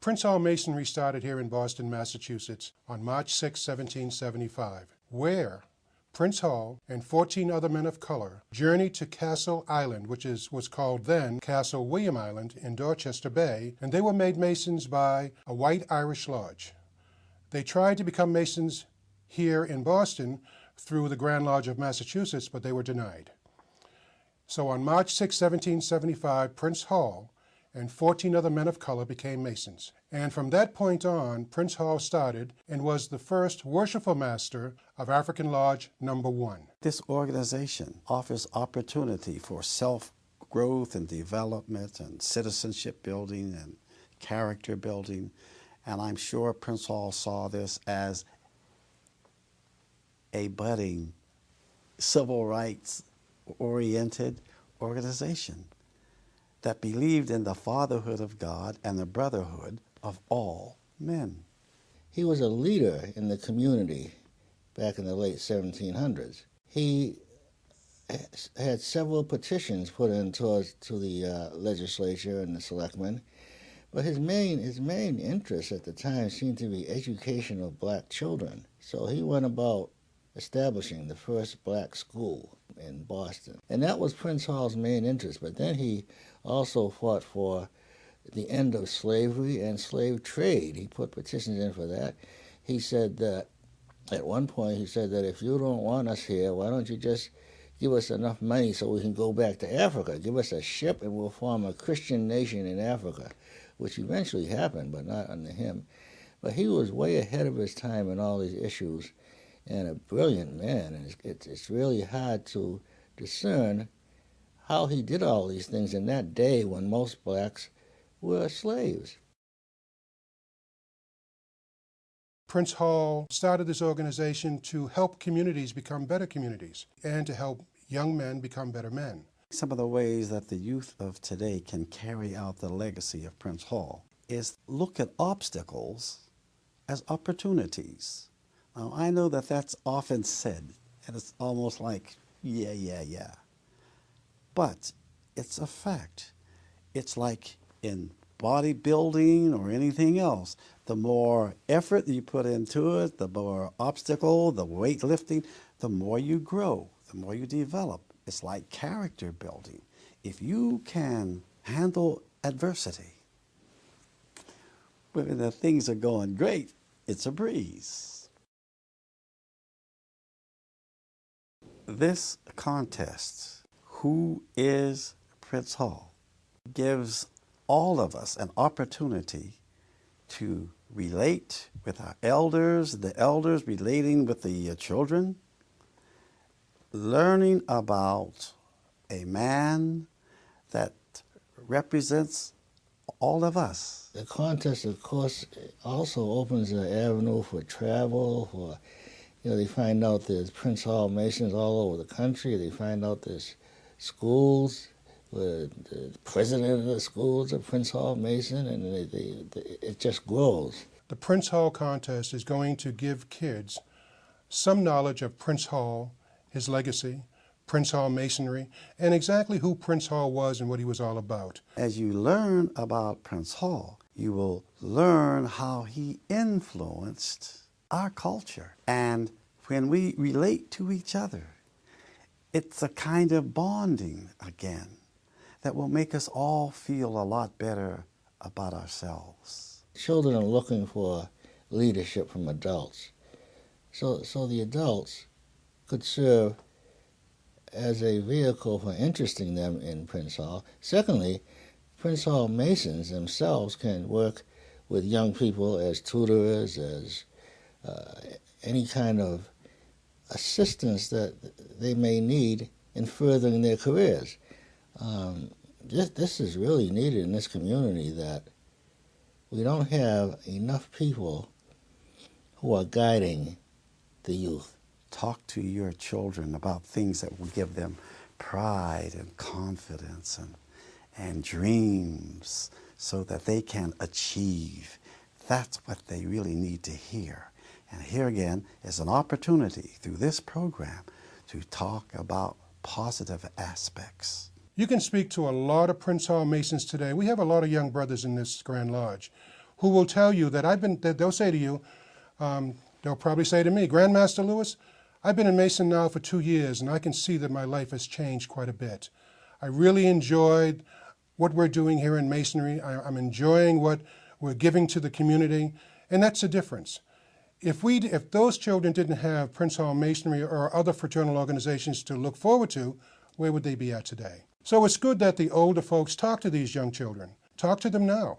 Prince Hall Masonry started here in Boston, Massachusetts on March 6, 1775, where Prince Hall and 14 other men of color journeyed to Castle Island, which was called then Castle William Island in Dorchester Bay, and they were made Masons by a white Irish lodge. They tried to become Masons here in Boston through the Grand Lodge of Massachusetts, but they were denied. So on March 6, 1775, Prince Hall and 14 other men of color became Masons. And from that point on, Prince Hall started and was the first worshipful master of African Lodge Number 1. This organization offers opportunity for self-growth and development and citizenship building and character building. And I'm sure Prince Hall saw this as a budding, civil rights-oriented organization that believed in the fatherhood of God and the brotherhood of all men. He was a leader in the community back in the late 1700s. He had several petitions put in to the legislature and the selectmen, but his main interest at the time seemed to be education of black children. So he went about establishing the first black school in Boston. And that was Prince Hall's main interest, but then he also fought for the end of slavery and slave trade. He put petitions in for that. He said that, at one point, he said that if you don't want us here, why don't you just give us enough money so we can go back to Africa? Give us a ship and we'll form a Christian nation in Africa, which eventually happened, but not under him. But he was way ahead of his time in all these issues, and a brilliant man, and it's really hard to discern how he did all these things in that day when most blacks were slaves. Prince Hall started this organization to help communities become better communities and to help young men become better men. Some of the ways that the youth of today can carry out the legacy of Prince Hall is look at obstacles as opportunities. Now, I know that that's often said, and it's almost like, yeah. But it's a fact. It's like in bodybuilding or anything else. The more effort you put into it, the more obstacle, the weightlifting, the more you grow, the more you develop. It's like character building. If you can handle adversity, when the things are going great, it's a breeze. This contest, Who is Prince Hall, gives all of us an opportunity to relate with our elders, the elders relating with the children, learning about a man that represents all of us. The contest, of course, also opens an avenue for travel, for they find out there's Prince Hall Masons all over the country. They find out there's schools, the president of the schools are Prince Hall Mason, and it just grows. The Prince Hall contest is going to give kids some knowledge of Prince Hall, his legacy, Prince Hall Masonry, and exactly who Prince Hall was and what he was all about. As you learn about Prince Hall, you will learn how he influenced our culture. And when we relate to each other, it's a kind of bonding again that will make us all feel a lot better about ourselves. Children are looking for leadership from adults. So the adults could serve as a vehicle for interesting them in Prince Hall. Secondly, Prince Hall Masons themselves can work with young people as tutors, as any kind of assistance that they may need in furthering their careers. This is really needed in this community, that we don't have enough people who are guiding the youth. Talk to your children about things that will give them pride and confidence and dreams so that they can achieve. That's what they really need to hear. And here again is an opportunity through this program to talk about positive aspects. You can speak to a lot of Prince Hall Masons today. We have a lot of young brothers in this Grand Lodge who will tell you that they'll say to you, they'll probably say to me, Grandmaster Lewis, I've been in Mason now for 2 years, and I can see that my life has changed quite a bit. I really enjoyed what we're doing here in Masonry. I'm enjoying what we're giving to the community, and that's the difference. If those children didn't have Prince Hall Masonry or other fraternal organizations to look forward to, where would they be at today? So it's good that the older folks talk to these young children. Talk to them now.